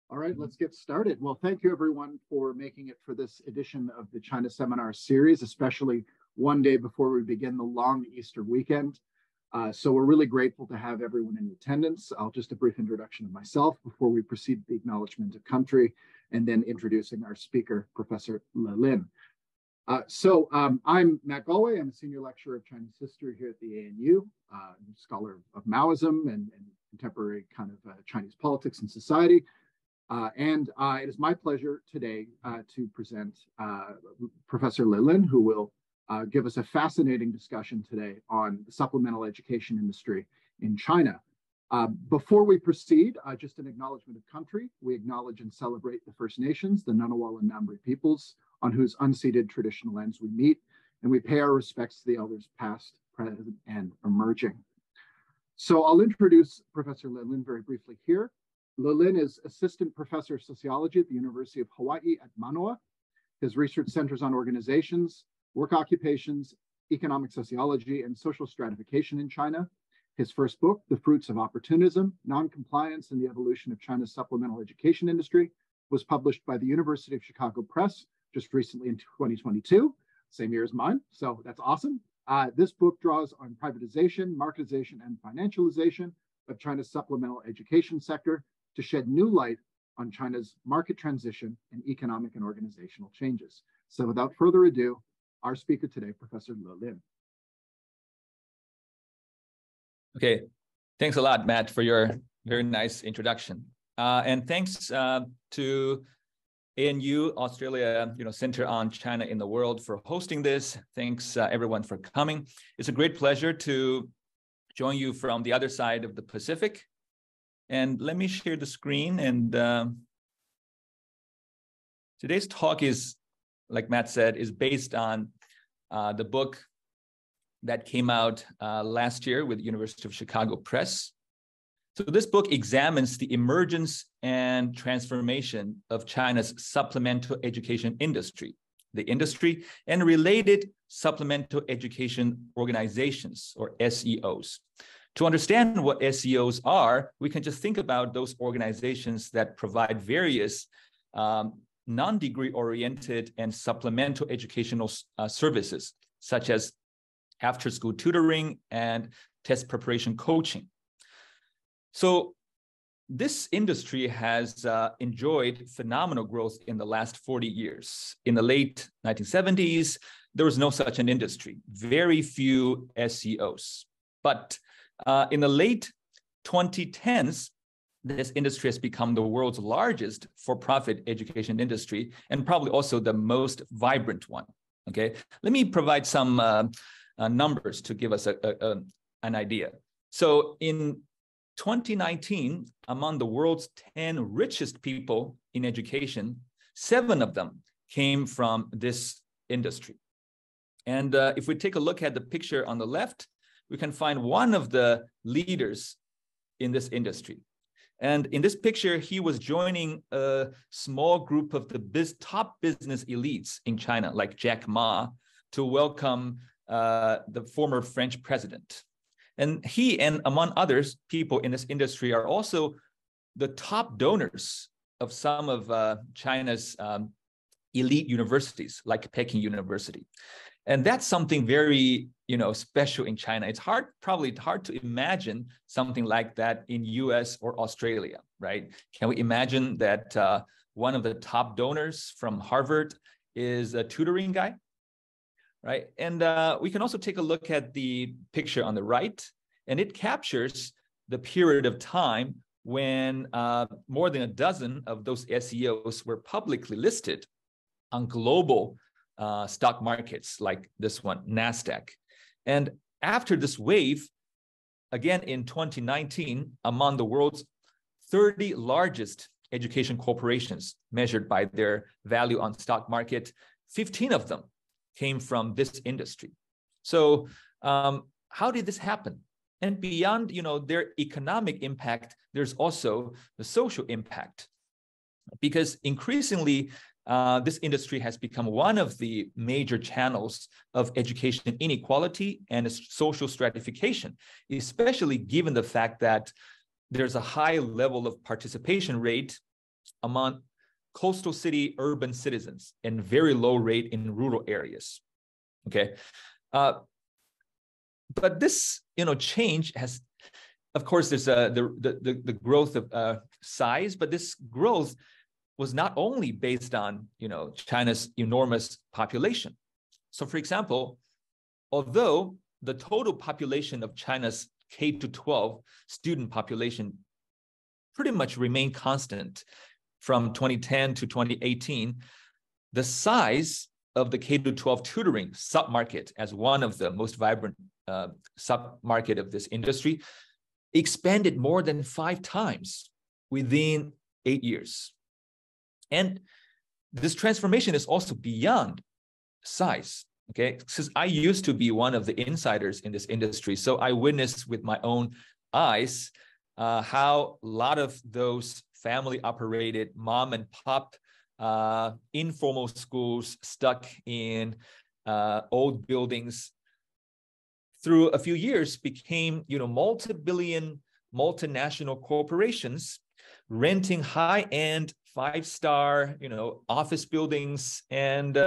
All right, let's get started. Well, thank you everyone for making it for this edition of the China Seminar Series, especially one day before we begin the long Easter weekend. So we're really grateful to have everyone in attendance. I'll just a brief introduction of myself before we proceed to the acknowledgement of country and then introducing our speaker, Professor Le Lin. I'm Matt Galway. I'm a senior lecturer of Chinese history here at the ANU, scholar of Maoism and contemporary kind of Chinese politics and society. It is my pleasure today to present Professor Le Lin, who will give us a fascinating discussion today on the supplemental education industry in China. Before we proceed, just an acknowledgement of country. We acknowledge and celebrate the First Nations, the Ngunnawal and Ngambri peoples, on whose unceded traditional lands we meet, and we pay our respects to the elders past, present, and emerging. So I'll introduce Professor Le Lin very briefly here. Le Lin is Assistant Professor of Sociology at the University of Hawaii at Manoa. His research centers on organizations, work occupations, economic sociology, and social stratification in China. His first book, The Fruits of Opportunism, Noncompliance and the Evolution of China's Supplemental Education Industry, was published by the University of Chicago Press just recently in 2022, same year as mine, so that's awesome. This book draws on privatization, marketization, and financialization of China's supplemental education sector to shed new light on China's market transition and economic and organizational changes. So without further ado, our speaker today, Professor Le Lin. Okay, thanks a lot, Matt, for your very nice introduction. And thanks to ANU Australia Center on China in the World for hosting this. Thanks everyone for coming. It's a great pleasure to join you from the other side of the Pacific. And let me share the screen. And today's talk is, like Matt said, is based on the book that came out last year with University of Chicago Press. So this book examines the emergence and transformation of China's supplemental education industry, the industry, and related supplemental education organizations, or SEOs. To understand what SEOs are, we can just think about those organizations that provide various non-degree oriented and supplemental educational services, such as after-school tutoring and test preparation coaching. So this industry has enjoyed phenomenal growth in the last 40 years. In the late 1970s, there was no such an industry, very few SEOs. But in the late 2010s, this industry has become the world's largest for-profit education industry and probably also the most vibrant one. Okay, let me provide some numbers to give us an idea. So in 2019, among the world's 10 richest people in education, 7 of them came from this industry. And if we take a look at the picture on the left, we can find one of the leaders in this industry. And in this picture, he was joining a small group of the top business elites in China, like Jack Ma, to welcome the former French president. And he and among others, people in this industry are also the top donors of some of China's elite universities, like Peking University. And that's something very, special in China. It's probably hard to imagine something like that in US or Australia, right? Can we imagine that one of the top donors from Harvard is a tutoring guy, right? And we can also take a look at the picture on the right, and it captures the period of time when more than a dozen of those SEOs were publicly listed on global stock markets like this one, NASDAQ. And after this wave, again in 2019, among the world's 30 largest education corporations measured by their value on stock market, 15 of them came from this industry. So how did this happen? And beyond, their economic impact, there's also the social impact, because increasingly this industry has become one of the major channels of education inequality and social stratification, especially given the fact that there's a high level of participation rate among coastal city urban citizens and very low rate in rural areas. Okay, but this change has, of course, there's the growth of size, but this growth was not only based on China's enormous population. So, for example, although the total population of China's K-12 student population pretty much remained constant from 2010 to 2018, the size of the K-12 tutoring submarket, as one of the most vibrant submarket of this industry, expanded more than 5 times within 8 years. And this transformation is also beyond size. Okay, because I used to be one of the insiders in this industry, so I witnessed with my own eyes how a lot of those family-operated mom and pop informal schools stuck in old buildings through a few years became multi-billion multinational corporations renting high-end 5-star office buildings and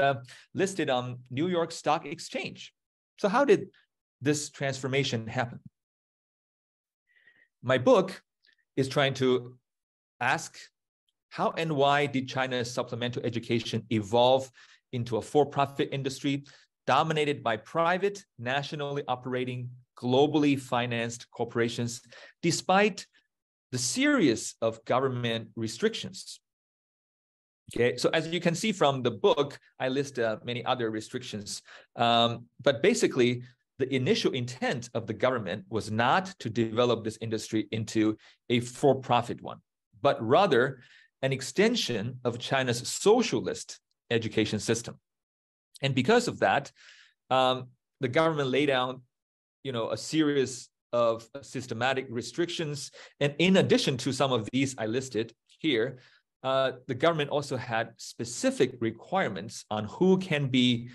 listed on New York Stock Exchange. So how did this transformation happen? My book is trying to ask how and why did China's supplemental education evolve into a for-profit industry dominated by private, nationally operating, globally financed corporations, despite the series of government restrictions. Okay, so as you can see from the book, I list many other restrictions, but basically the initial intent of the government was not to develop this industry into a for-profit one, but rather an extension of China's socialist education system. And because of that, the government laid down, a series of systematic restrictions. And in addition to some of these I listed here, the government also had specific requirements on who can be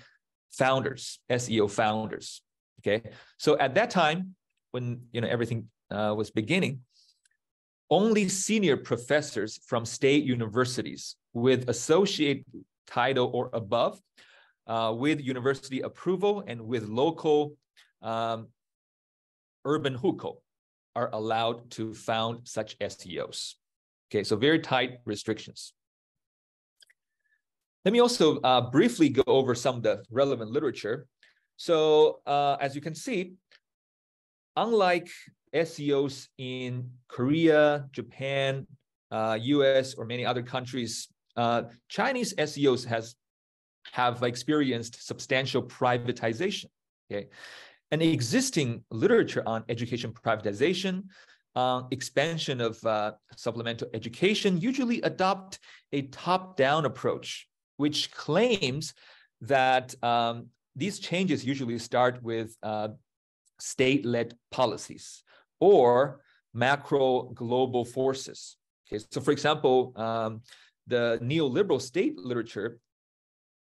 founders, SEO founders. Okay, so at that time, when everything was beginning, only senior professors from state universities with associate title or above, with university approval and with local urban hukou are allowed to found such SEOs. Okay, so very tight restrictions. Let me also briefly go over some of the relevant literature. So as you can see, unlike SEOs in Korea, Japan, US, or many other countries, Chinese SEOs have experienced substantial privatization. Okay, an existing literature on education privatization, expansion of supplemental education usually adopt a top-down approach, which claims that these changes usually start with state-led policies or macro global forces. Okay, so for example, the neoliberal state literature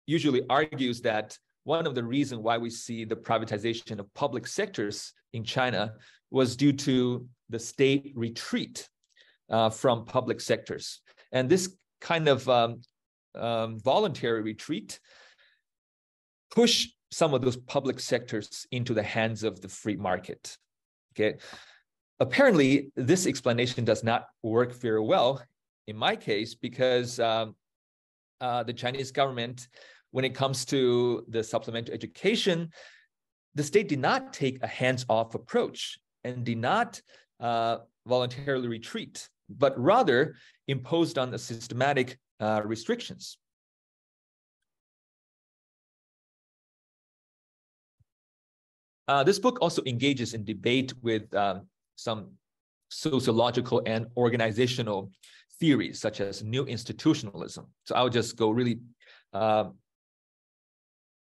usually argues that one of the reasons why we see the privatization of public sectors in China was due to the state retreat from public sectors. And this kind of voluntary retreat push some of those public sectors into the hands of the free market. Okay, apparently this explanation does not work very well in my case, because the Chinese government, when it comes to the supplemental education, the state did not take a hands-off approach and did not voluntarily retreat, but rather imposed on the systematic restrictions. This book also engages in debate with some sociological and organizational theories, such as new institutionalism. So I'll just go really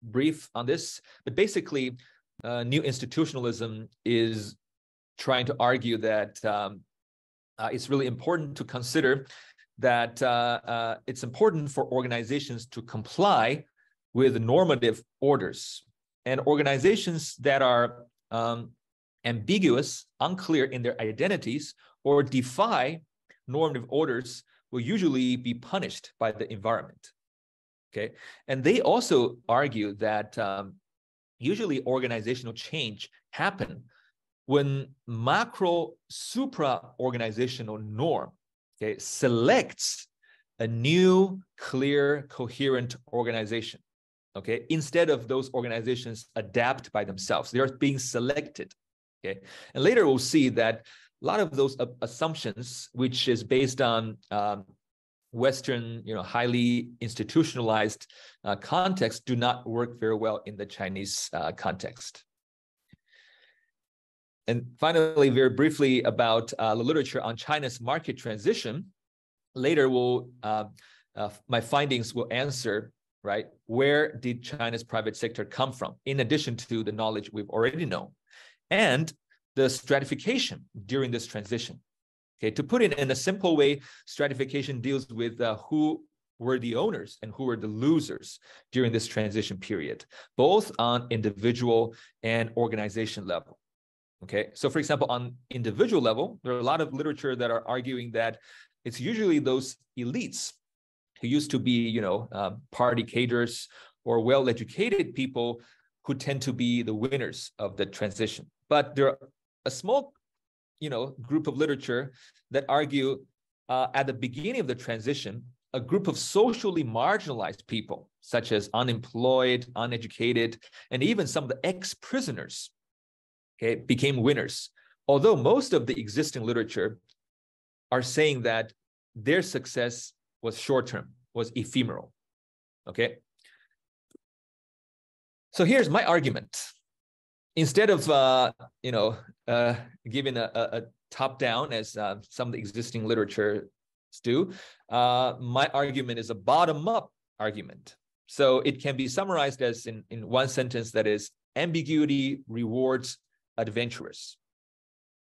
brief on this, but basically new institutionalism is trying to argue that it's really important to consider that it's important for organizations to comply with normative orders, and organizations that are ambiguous, unclear in their identities, or defy normative orders will usually be punished by the environment. Okay, and they also argue that usually organizational change happen when macro supra-organizational norm, okay, selects a new, clear, coherent organization, okay, instead of those organizations adapt by themselves. They are being selected, okay? And later we'll see that a lot of those assumptions, which is based on Western, highly institutionalized context, do not work very well in the Chinese context. And finally, very briefly about the literature on China's market transition. Later, my findings will answer, right, where did China's private sector come from, in addition to the knowledge we've already known, and the stratification during this transition. Okay, to put it in a simple way, stratification deals with who were the owners and who were the losers during this transition period, both on individual and organization level. Okay, so for example, on individual level, there are a lot of literature that are arguing that it's usually those elites who used to be, party cadres or well-educated people who tend to be the winners of the transition. But there are a small, group of literature that argue at the beginning of the transition, a group of socially marginalized people, such as unemployed, uneducated, and even some of the ex-prisoners, okay, became winners. Although most of the existing literature are saying that their success was short-term, was ephemeral, okay? So here's my argument. Instead of, giving a top-down, as some of the existing literature do, my argument is a bottom-up argument. So it can be summarized as in one sentence, that is, ambiguity rewards adventurers.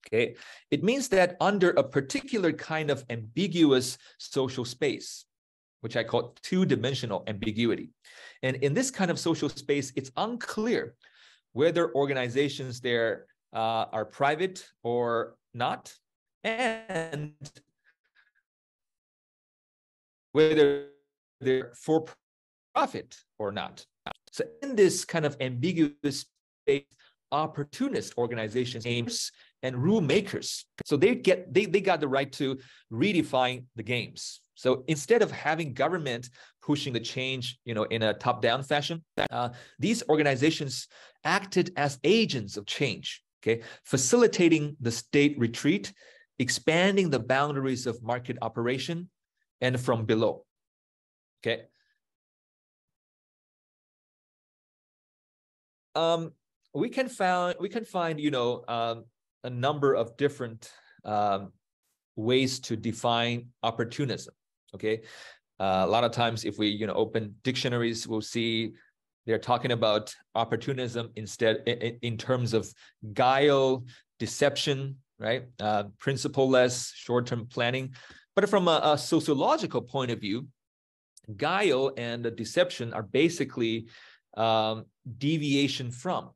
Okay, it means that under a particular kind of ambiguous social space, which I call two-dimensional ambiguity, and in this kind of social space, it's unclear whether organizations there are private or not, and whether they're for profit or not. So in this kind of ambiguous space, opportunist organizations, aims, and rule makers, so they got the right to redefine the games. So instead of having government pushing the change, in a top-down fashion, these organizations acted as agents of change, okay, facilitating the state retreat, expanding the boundaries of market operation, and from below. Okay. We can find a number of different ways to define opportunism. Okay, a lot of times if we open dictionaries, we'll see they're talking about opportunism instead in terms of guile, deception, right? Principle-less, short-term planning. But from a sociological point of view, guile and deception are basically deviation from,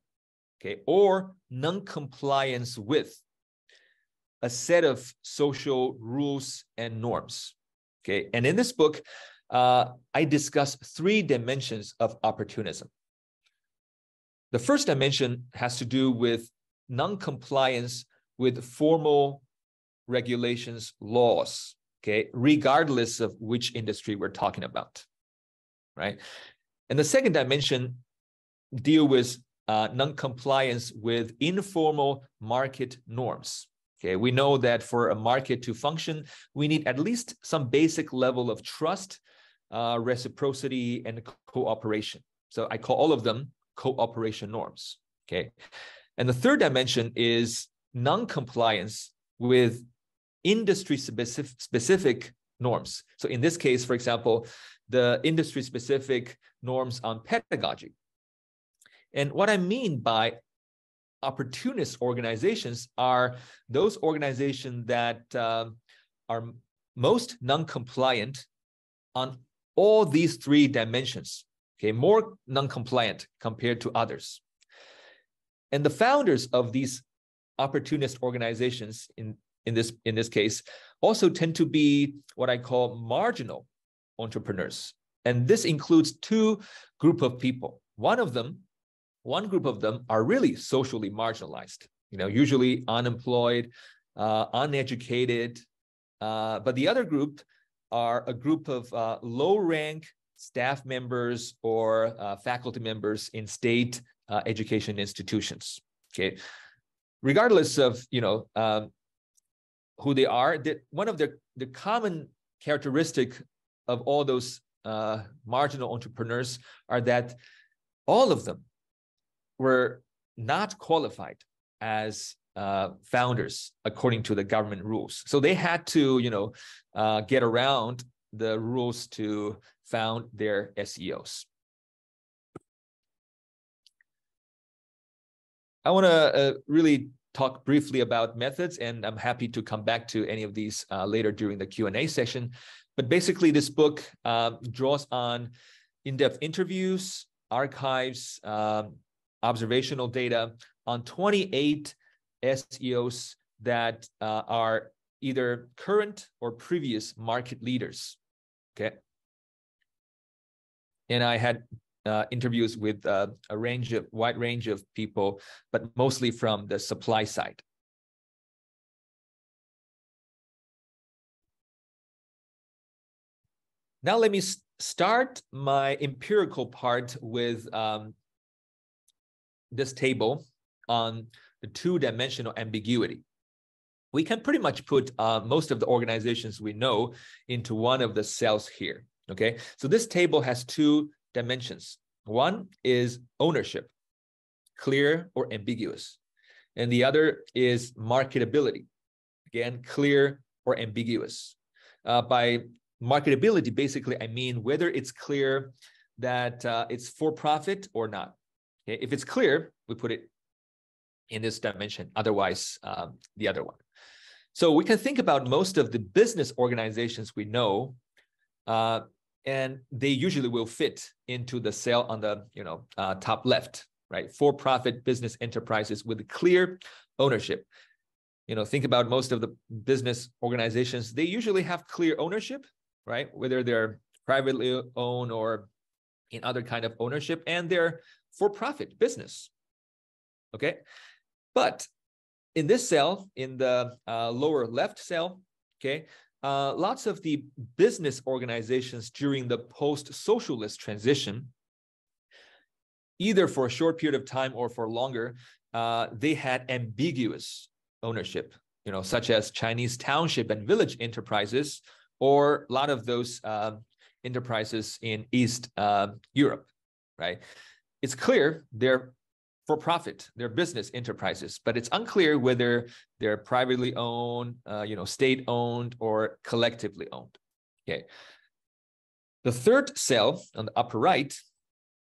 okay, or non-compliance with a set of social rules and norms, okay? And in this book, I discuss 3 dimensions of opportunism. The first dimension has to do with non-compliance with formal regulations, laws, okay, regardless of which industry we're talking about, right? And the second dimension deal with non-compliance with informal market norms. Okay, we know that for a market to function, we need at least some basic level of trust, reciprocity, and cooperation. So I call all of them cooperation norms. Okay, and the third dimension is non-compliance with industry-specific norms. So in this case, for example, the industry-specific norms on pedagogy. And what I mean by opportunist organizations are those organizations that are most non-compliant on all these 3 dimensions, okay, more non-compliant compared to others. And the founders of these opportunist organizations in this case also tend to be what I call marginal entrepreneurs. And this includes two groups of people. One group of them are really socially marginalized, usually unemployed, uneducated. But the other group are a group of low-rank staff members or faculty members in state education institutions. Okay, regardless of who they are, one of the common characteristic of all those marginal entrepreneurs are that all of them were not qualified as founders according to the government rules. So they had to, get around the rules to found their SEOs. I want to really talk briefly about methods, and I'm happy to come back to any of these later during the Q&A session. But basically, this book draws on in-depth interviews, archives, observational data on 28 SEOs that are either current or previous market leaders. Okay. And I had interviews with a wide range of people, but mostly from the supply side. Now let me start my empirical part with this table on the two-dimensional ambiguity. We can pretty much put most of the organizations we know into one of the cells here, okay? So this table has two dimensions. One is ownership, clear or ambiguous. And the other is marketability, again, clear or ambiguous. By marketability, basically, I mean whether it's clear that it's for profit or not. Okay? If it's clear, we put it in this dimension, otherwise the other one. So we can think about most of the business organizations we know, and they usually will fit into the cell on the top left, right? For-profit business enterprises with clear ownership. Think about most of the business organizations, they usually have clear ownership, right? Whether they're privately owned or in other kind of ownership, and they're for-profit business, okay? But in this cell, in the lower left cell, okay, lots of the business organizations during the post-socialist transition, either for a short period of time or for longer, they had ambiguous ownership, such as Chinese township and village enterprises, or a lot of those enterprises in East Europe, right? It's clear they're for profit, they're business enterprises, but it's unclear whether they're privately owned, state-owned, or collectively owned. Okay. The third cell on the upper right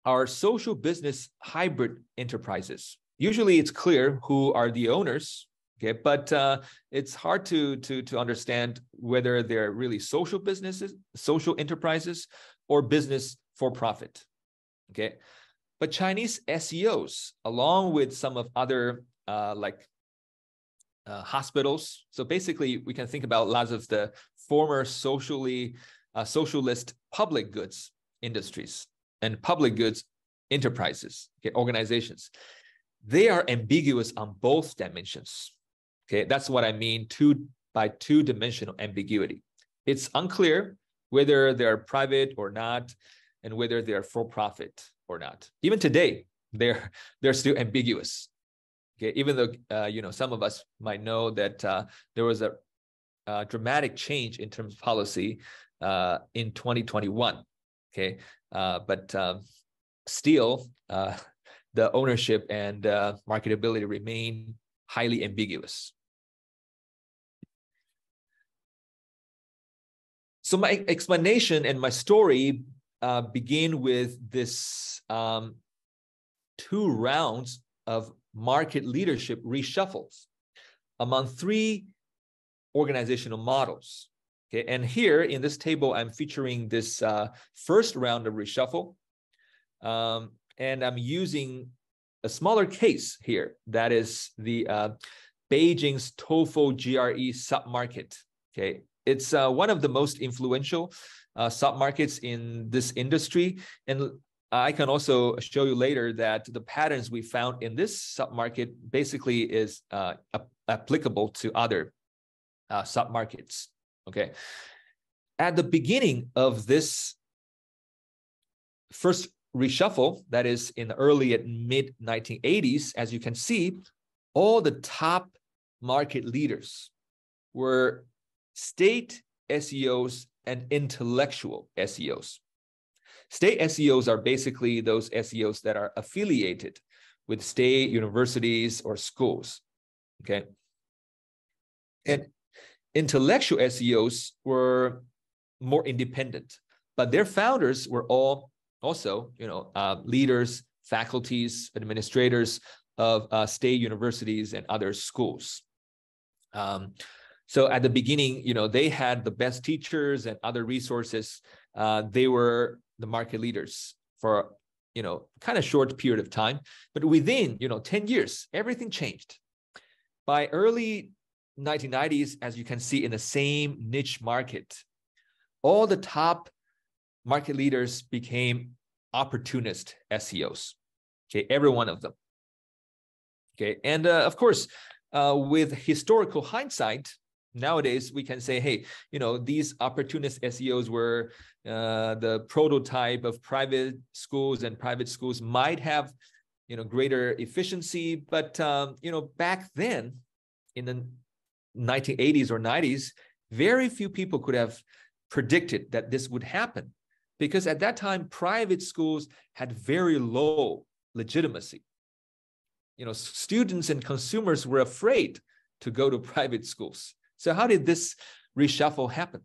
are social business hybrid enterprises. Usually, it's clear who are the owners. Okay, but it's hard to understand whether they're really social businesses, social enterprises, or business for profit. Okay. But Chinese SEOs, along with some of other hospitals, so basically we can think about lots of the former socialist public goods industries and public goods enterprises, okay, organizations. They are ambiguous on both dimensions. Okay, that's what I mean by two-dimensional ambiguity. It's unclear whether they're private or not, and whether they're for profit or not. Even today, they're still ambiguous. Okay, even though some of us might know that there was a dramatic change in terms of policy in 2021. Okay, but still, the ownership and marketability remain highly ambiguous. So my explanation and my story begin with this 2 rounds of market leadership reshuffles among 3 organizational models. Okay, and here in this table, I'm featuring this first round of reshuffle, and I'm using a smaller case here. That is the Beijing's TOEFL GRE submarket. Okay, it's one of the most influential submarkets in this industry. And I can also show you later that the patterns we found in this submarket basically is applicable to other submarkets. Okay, at the beginning of this first reshuffle, that is in the early and mid 1980s, as you can see, all the top market leaders were state SEOs and intellectual SEOs. State SEOs are basically those SEOs that are affiliated with state universities or schools, okay? And intellectual SEOs were more independent, but their founders were all also, leaders, faculties, administrators of state universities and other schools. So at the beginning, they had the best teachers and other resources. They were the market leaders for, kind of short period of time. But within, 10 years, everything changed. By early 1990s, as you can see in the same niche market, all the top market leaders became opportunist SEOs. Okay, every one of them. Okay, and of course, with historical hindsight, nowadays we can say, hey, these opportunist SEOs were the prototype of private schools, and private schools might have, greater efficiency. But back then, in the 1980s or 90s, very few people could have predicted that this would happen, because at that time, private schools had very low legitimacy. Students and consumers were afraid to go to private schools. So how did this reshuffle happen?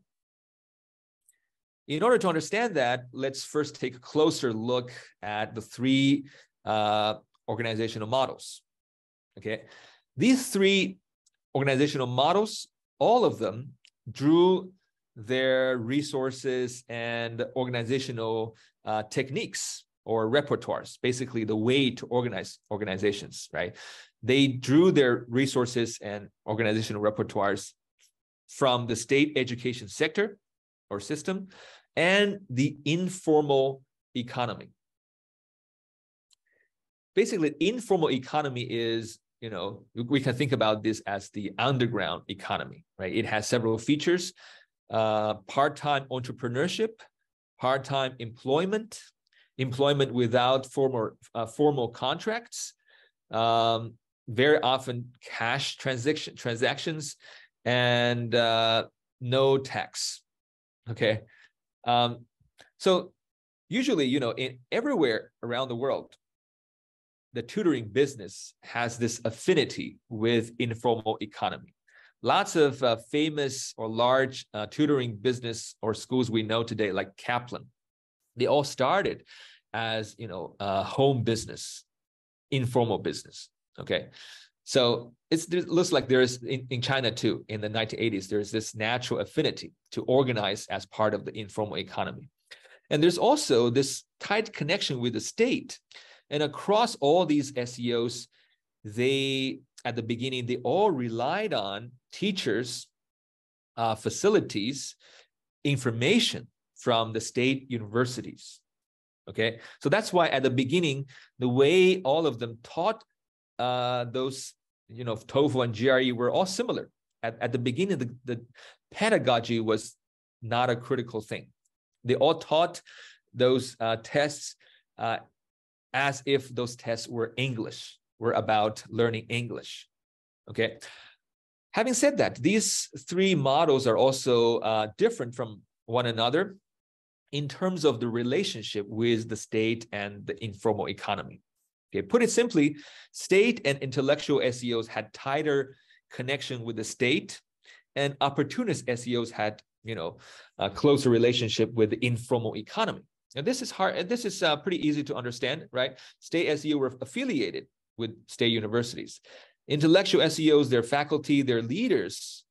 In order to understand that, let's first take a closer look at the three organizational models. Okay, these three organizational models, all of them drew their resources and organizational techniques or repertoires, basically the way to organize organizations, right? They drew their resources and organizational repertoires from the state education sector or system and the informal economy. Basically, informal economy is, we can think about this as the underground economy, right? It has several features: part-time entrepreneurship, part-time employment, employment without formal contracts, very often cash transactions, and no tax. Okay, so usually, in everywhere around the world, the tutoring business has this affinity with informal economy. Lots of famous or large tutoring business or schools we know today, like Kaplan, they all started as home business, informal business. Okay, so it looks like there's in China too, in the 1980s, there's this natural affinity to organize as part of the informal economy. And there's also this tight connection with the state. And across all these SEOs, at the beginning, they all relied on teachers, facilities, information from the state universities. Okay, so that's why at the beginning, the way all of them taught those, TOEFL and GRE were all similar. At the beginning, the pedagogy was not a critical thing. They all taught those tests as if those tests were English, were about learning English. Okay. Having said that, these three models are also different from one another in terms of the relationship with the state and the informal economy. Okay, put it simply, state and intellectual SEOs had tighter connection with the state, and opportunist SEOs had, a closer relationship with the informal economy. And this is hard. This is pretty easy to understand, right? State SEO were affiliated with state universities. Intellectual SEOs, their faculty, their leaders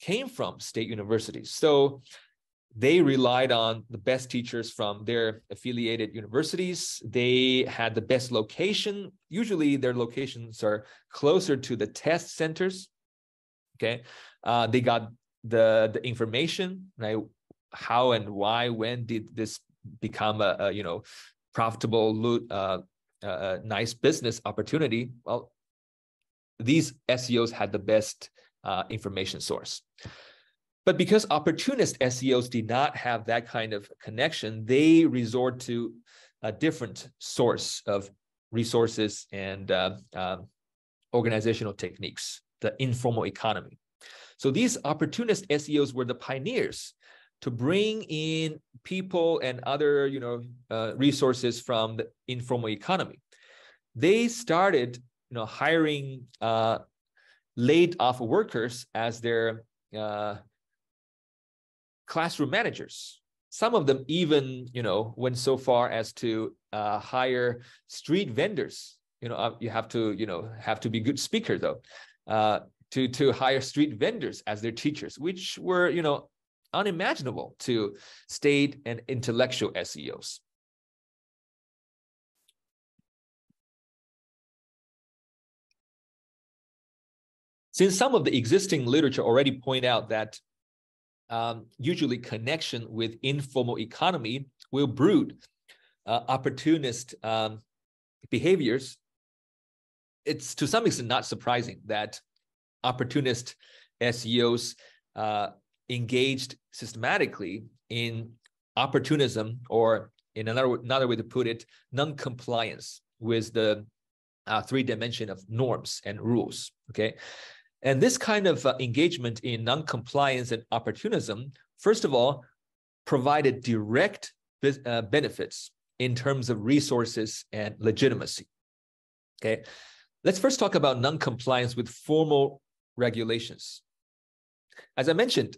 came from state universities. So they relied on the best teachers from their affiliated universities. They had the best location. Usually their locations are closer to the test centers. Okay. They got the information, right? How and why, when did this become a profitable, nice business opportunity? Well, these SEOs had the best information source. But because opportunist SEOs did not have that kind of connection, they resort to a different source of resources and organizational techniques, the informal economy. So these opportunist SEOs were the pioneers to bring in people and other resources from the informal economy. They started hiring laid off workers as their classroom managers. Some of them even went so far as to hire street vendors. You have to be good speaker though, to hire street vendors as their teachers, which were unimaginable to state and intellectual SEOs. Since some of the existing literature already point out that usually connection with informal economy will brood opportunist behaviors, it's to some extent not surprising that opportunist SEOs engaged systematically in opportunism, or in another way to put it, non-compliance with the three dimension of norms and rules. Okay. And this kind of engagement in non-compliance and opportunism, first of all, provided direct benefits in terms of resources and legitimacy. Okay, let's first talk about non-compliance with formal regulations. As I mentioned,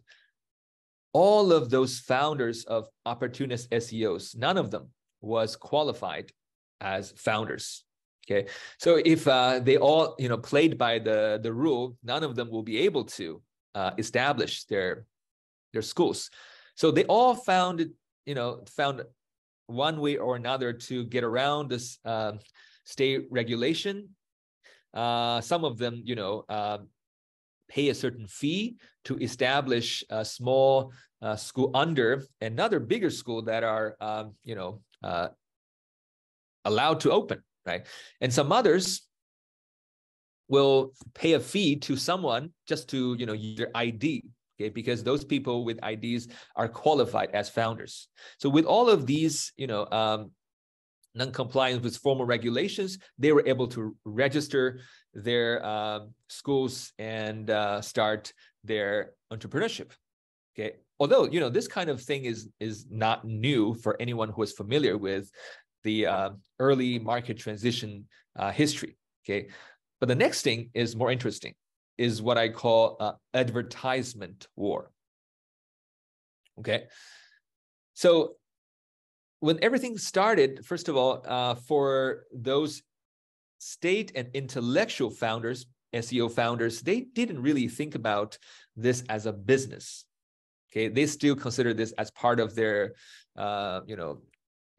all of those founders of opportunist SEOs, none of them was qualified as founders. Okay, so if they all played by the rule, none of them will be able to establish their schools. So they all found one way or another to get around this state regulation. Some of them pay a certain fee to establish a small school under another bigger school that are allowed to open. Right? And some others will pay a fee to someone just to use their ID, okay? Because those people with IDs are qualified as founders. So with all of these non-compliance with formal regulations, they were able to register their schools and start their entrepreneurship. Okay, although this kind of thing is not new for anyone who is familiar with the early market transition history. Okay, but the next thing is more interesting, is what I call advertisement war. Okay, so when everything started, first of all, for those state and intellectual founders, SEO founders, they didn't really think about this as a business. Okay, they still consider this as part of their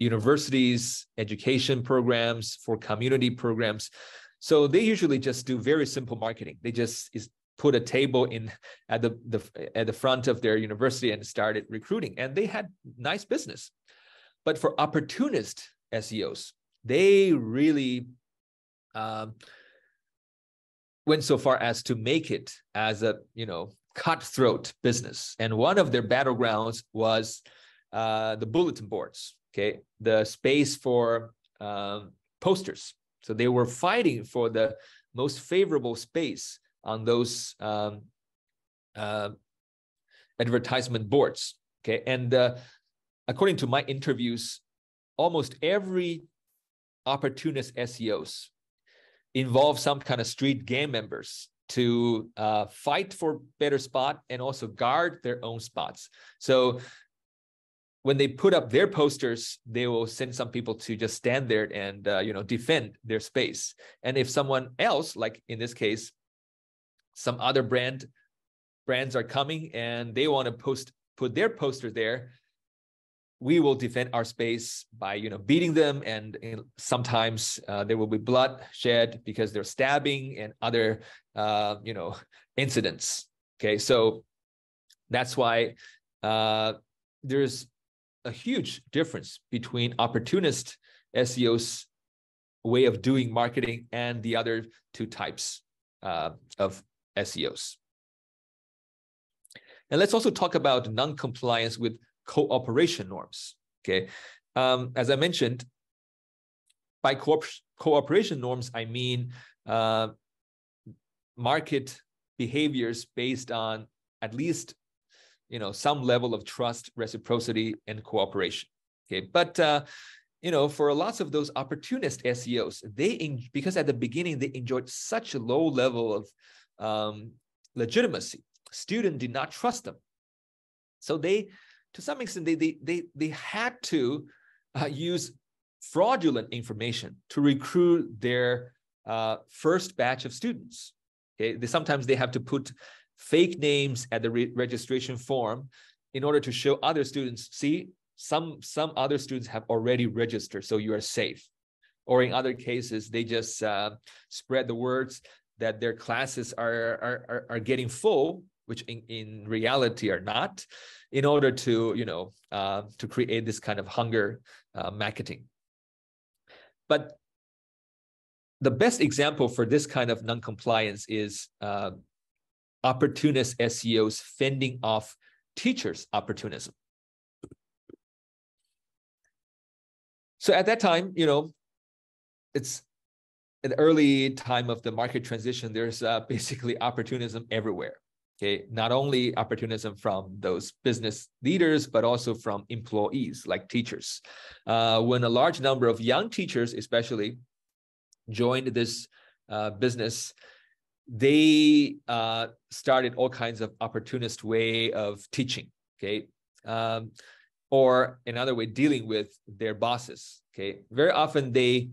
universities, education programs, for community programs. So they usually just do very simple marketing. They just put a table at the front of their university and started recruiting, and they had nice business. But for opportunist SEOs, they really went so far as to make it as a cutthroat business. And one of their battlegrounds was the bulletin boards. Okay, the space for posters. So they were fighting for the most favorable space on those advertisement boards. Okay, and according to my interviews, almost every opportunist SEOs involve some kind of street gang members to fight for better spot and also guard their own spots. So when they put up their posters, they will send some people to just stand there and defend their space. And if someone else, like in this case, some other brands are coming and they want to put their poster there, we will defend our space by beating them, and sometimes there will be blood shed because they're stabbing and other incidents. Okay, so That's why there's a huge difference between opportunist SEO's way of doing marketing and the other two types of SEOs. And let's also talk about non-compliance with cooperation norms. Okay, as I mentioned, by cooperation norms, I mean market behaviors based on at least some level of trust, reciprocity, and cooperation. Okay, but for lots of those opportunist SEOs, because at the beginning they enjoyed such a low level of legitimacy, students did not trust them, so they, to some extent, they had to use fraudulent information to recruit their first batch of students. Okay, sometimes they have to put fake names at the registration form in order to show other students, see, some other students have already registered, so you are safe. Or in other cases, they just spread the words that their classes are getting full, which in reality are not, in order to to create this kind of hunger marketing. But the best example for this kind of non-compliance is opportunist SEOs fending off teachers' opportunism. So at that time, it's an early time of the market transition. There's basically opportunism everywhere. Okay, not only opportunism from those business leaders, but also from employees like teachers. When a large number of young teachers, especially, joined this business, they started all kinds of opportunist way of teaching. Okay, or another way, dealing with their bosses. Okay, very often they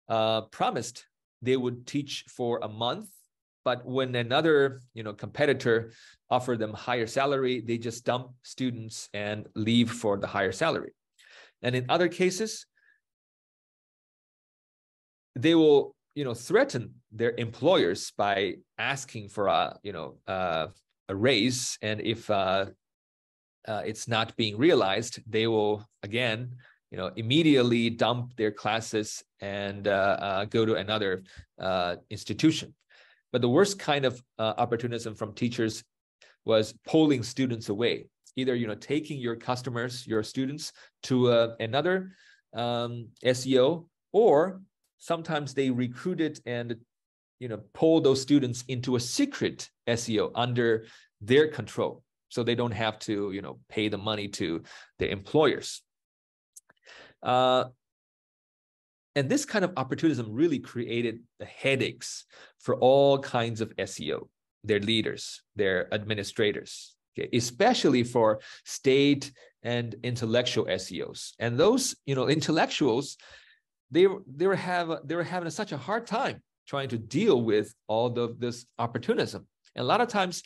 promised they would teach for a month, but when another competitor offered them higher salary, they just dump students and leave for the higher salary. And in other cases, they will threaten their employers by asking for a raise, and if it's not being realized, they will again immediately dump their classes and go to another institution. But the worst kind of opportunism from teachers was pulling students away, either taking your customers, your students, to another SEO, or sometimes they recruited and pull those students into a secret SEO under their control, so they don't have to pay the money to the employers. And this kind of opportunism really created the headaches for all kinds of SEO, their leaders, their administrators, okay, especially for state and intellectual SEOs. And those intellectuals, they were having such a hard time trying to deal with all of this opportunism. And a lot of times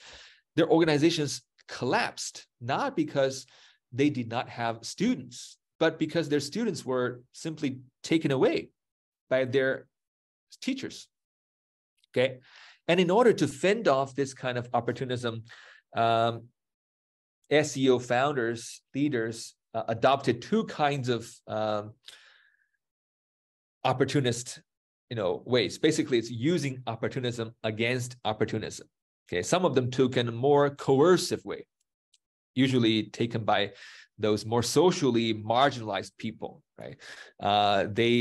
their organizations collapsed, not because they did not have students, but because their students were simply taken away by their teachers. Okay, and in order to fend off this kind of opportunism, SEO founders, leaders adopted two kinds of opportunist ways. Basically, it's using opportunism against opportunism. Okay, some of them took in a more coercive way, usually taken by those more socially marginalized people, right?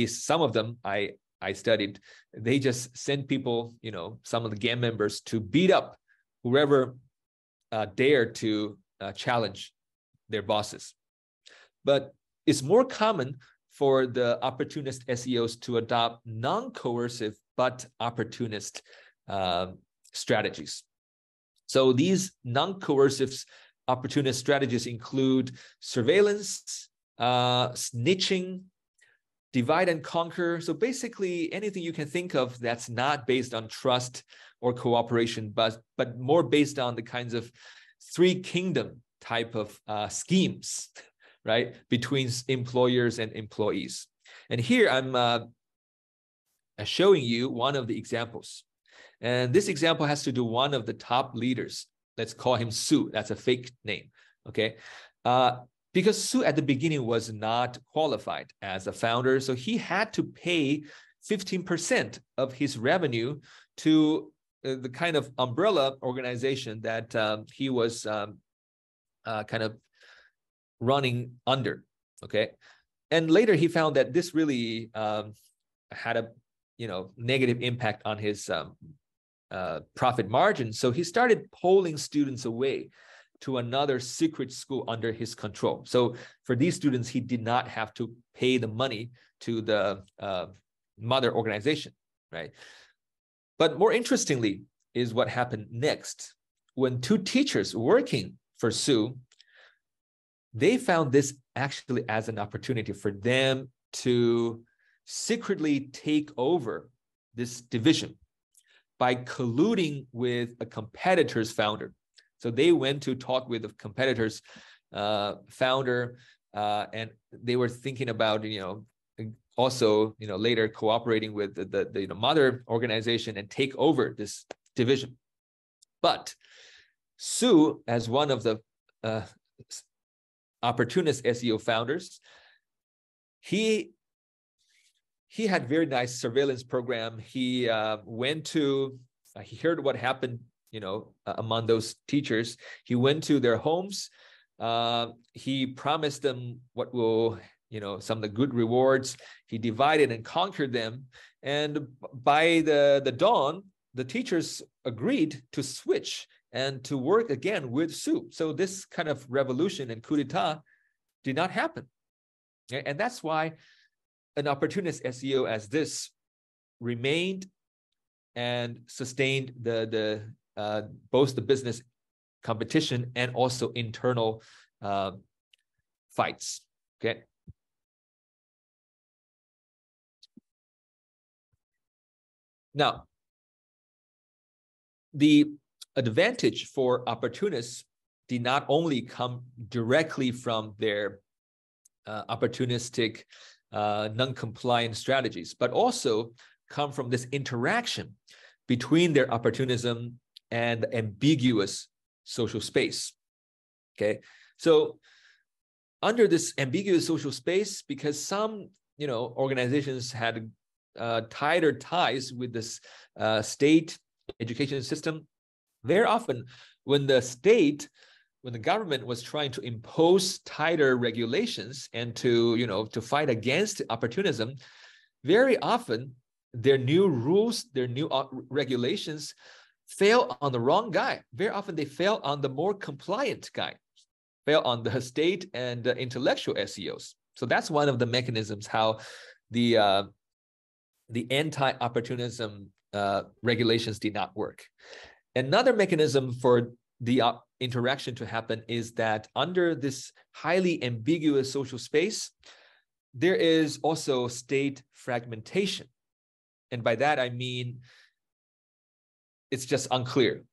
Some of them I studied, they just sent people, some of the gang members, to beat up whoever dared to challenge their bosses. But it's more common for the opportunist SEOs to adopt non-coercive but opportunist strategies. So these non-coercive opportunist strategies include surveillance, snitching, divide and conquer. So basically anything you can think of that's not based on trust or cooperation, but more based on the kinds of three kingdom type of schemes, right, between employers and employees. And here I'm showing you one of the examples. And this example has to do one of the top leaders let's call him Sue. That's a fake name, okay? Because Sue at the beginning was not qualified as a founder, so he had to pay 15% of his revenue to the kind of umbrella organization that he was kind of running under, okay? And later he found that this really had a negative impact on his profit margin. So he started pulling students away to another secret school under his control. So for these students, he did not have to pay the money to the mother organization, right? But more interestingly is what happened next. When two teachers working for Sue, they found this actually as an opportunity for them to secretly take over this division by colluding with a competitor's founder. So they went to talk with the competitor's founder, and they were thinking about, also, later cooperating with the mother organization and take over this division. But Sue, as one of the opportunist SEO founders, he had very nice surveillance program. He went to, he heard what happened, among those teachers. He went to their homes. He promised them what will, some of the good rewards. He divided and conquered them. And by the dawn, the teachers agreed to switch and to work again with Sue. So this kind of revolution and coup d'etat did not happen. And that's why an opportunist SEO as this remained and sustained both the business competition and also internal fights. Okay. Now, the advantage for opportunists did not only come directly from their opportunistic non-compliant strategies, but also come from this interaction between their opportunism and ambiguous social space. Okay, so under this ambiguous social space, because some organizations had tighter ties with this state education system, very often when the government was trying to impose tighter regulations and to fight against opportunism, very often their new rules, their new regulations fail on the wrong guy. Very often they fail on the more compliant guy, fail on the state and intellectual SEOs. So that's one of the mechanisms how the anti-opportunism regulations did not work. Another mechanism for the interaction to happen is that under this highly ambiguous social space, there is also state fragmentation. And by that, I mean, it's just unclear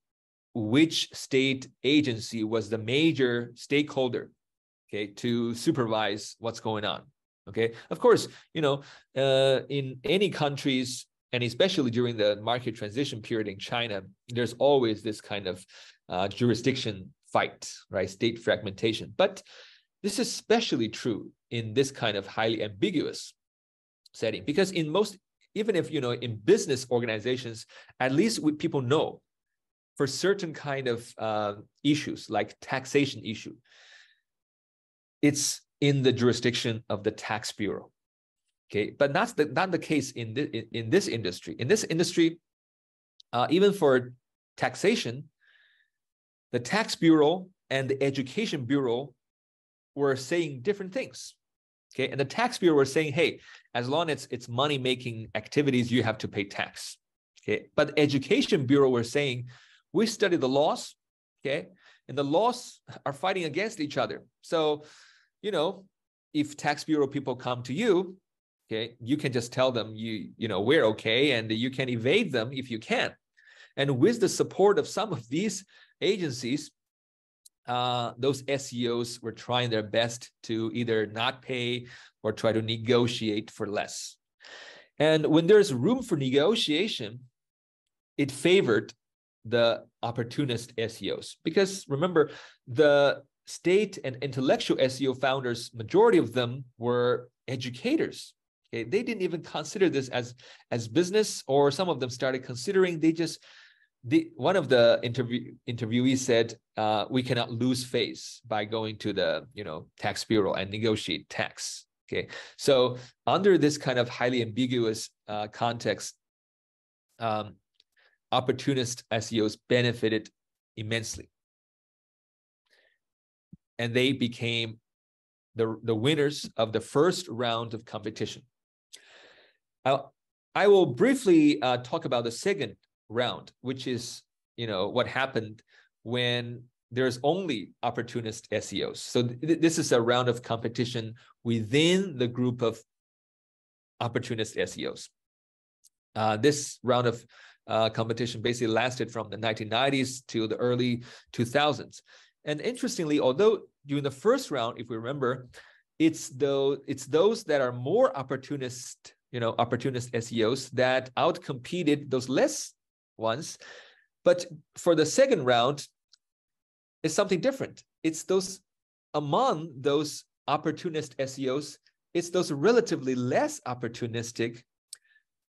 which state agency was the major stakeholder, okay, to supervise what's going on. Okay, of course, in any countries, and especially during the market transition period in China, there's always this kind of jurisdiction fight, right? State fragmentation. But this is especially true in this kind of highly ambiguous setting, because in most, even if, in business organizations, at least people know for certain kind of issues like taxation issue, it's in the jurisdiction of the tax bureau. Okay, but not the case in this industry. In this industry, even for taxation, the tax bureau and the education bureau were saying different things. Okay, and the tax bureau were saying, hey, as long as it's money-making activities, you have to pay tax. Okay, but the education bureau were saying, we study the laws, okay, and the laws are fighting against each other. So, if tax bureau people come to you, okay, you can just tell them we're okay, and you can evade them if you can. And with the support of some of these agencies, those SEOs were trying their best to either not pay or try to negotiate for less. And when there's room for negotiation, it favored the opportunist SEOs. Because remember, the state and intellectual SEO founders, majority of them were educators. Okay, they didn't even consider this as business, or some of them started considering. One of the interviewees said, we cannot lose face by going to the tax bureau and negotiate tax. Okay, so under this kind of highly ambiguous context, opportunist SEOs benefited immensely, and they became the winners of the first round of competition. I will briefly talk about the second round, which is what happened when there's only opportunist SEOs. So this is a round of competition within the group of opportunist SEOs. This round of competition basically lasted from the 1990s to the early 2000s. And interestingly, although during the first round, if we remember, it's those that are more opportunist SEOs that outcompeted those less ones. But for the second round, it's something different. It's those among those opportunist SEOs, it's those relatively less opportunistic,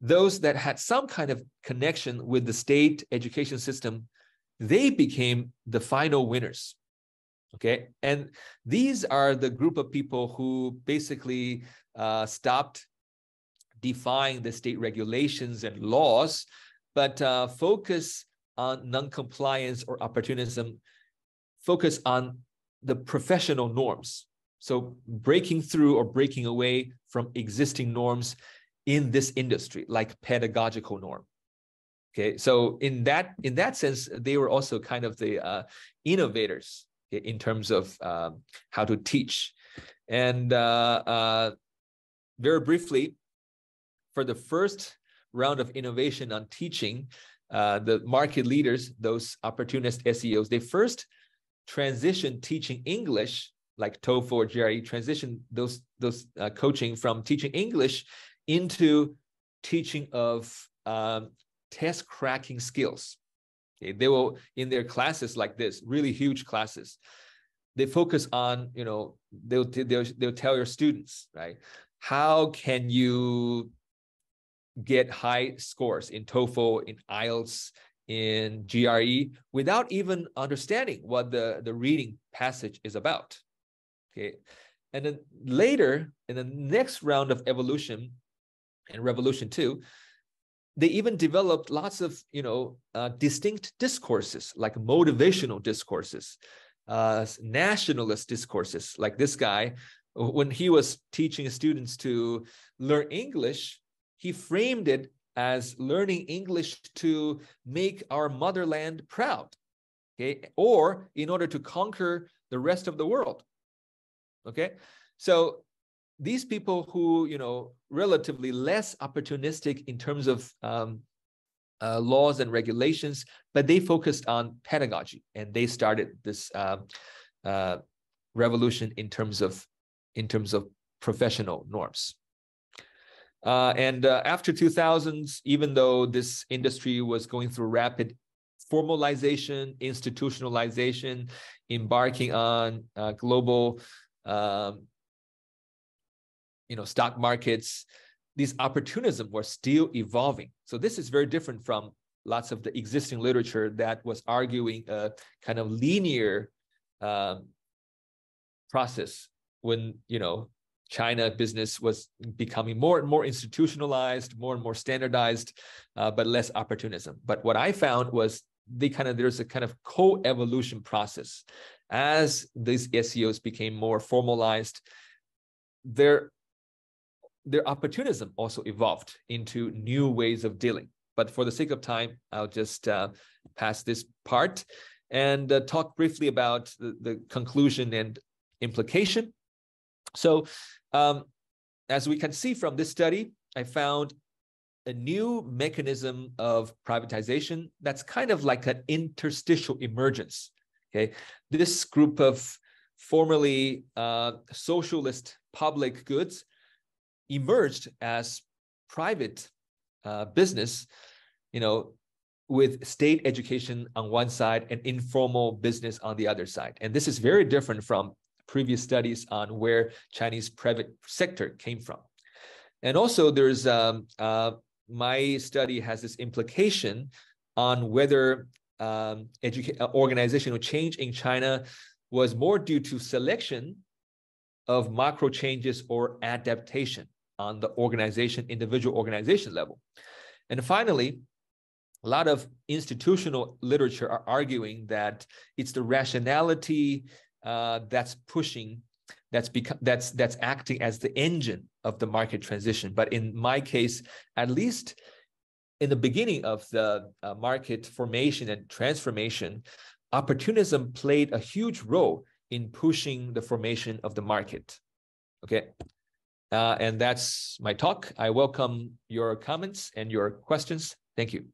those that had some kind of connection with the state education system, they became the final winners. Okay, and these are the group of people who basically stopped defying the state regulations and laws, but focus on non-compliance or opportunism, focus on the professional norms. So breaking through or breaking away from existing norms in this industry, like pedagogical norm. Okay, so in that sense, they were also kind of the innovators in terms of how to teach. And very briefly, for the first round of innovation on teaching, the market leaders, those opportunist SEOs, they first transitioned teaching English, like TOEFL or GRE, transitioned those coaching from teaching English into teaching of test cracking skills. Okay, they will, in their classes like this, really huge classes, they focus on, they'll tell your students, right? How can you get high scores in TOEFL, in IELTS, in GRE without even understanding what the reading passage is about? Okay, and then later in the next round of evolution and Revolution 2, they even developed lots of distinct discourses, like motivational discourses, nationalist discourses. Like this guy, when he was teaching students to learn English, he framed it as learning English to make our motherland proud, okay, or in order to conquer the rest of the world. Okay, so these people who, relatively less opportunistic in terms of laws and regulations, but they focused on pedagogy, and they started this revolution in terms of professional norms. And after 2000s, even though this industry was going through rapid formalization, institutionalization, embarking on global stock markets, these opportunism were still evolving. So this is very different from lots of the existing literature that was arguing a kind of linear process when, China business was becoming more and more institutionalized, more and more standardized, but less opportunism. But what I found was there's a kind of co-evolution process. As these SEOs became more formalized, their opportunism also evolved into new ways of dealing. But for the sake of time, I'll just pass this part and talk briefly about the conclusion and implication. So as we can see from this study, I found a new mechanism of privatization that's kind of like an interstitial emergence. Okay, this group of formerly socialist public goods emerged as private business, with state education on one side and informal business on the other side. And this is very different from previous studies on where Chinese private sector came from. And also there's, my study has this implication on whether organizational change in China was more due to selection of macro changes or adaptation on the individual organization level. And finally, a lot of institutional literature are arguing that it's the rationality that's acting as the engine of the market transition. But in my case, at least in the beginning of the market formation and transformation, opportunism played a huge role in pushing the formation of the market. Okay. And that's my talk. I welcome your comments and your questions. Thank you.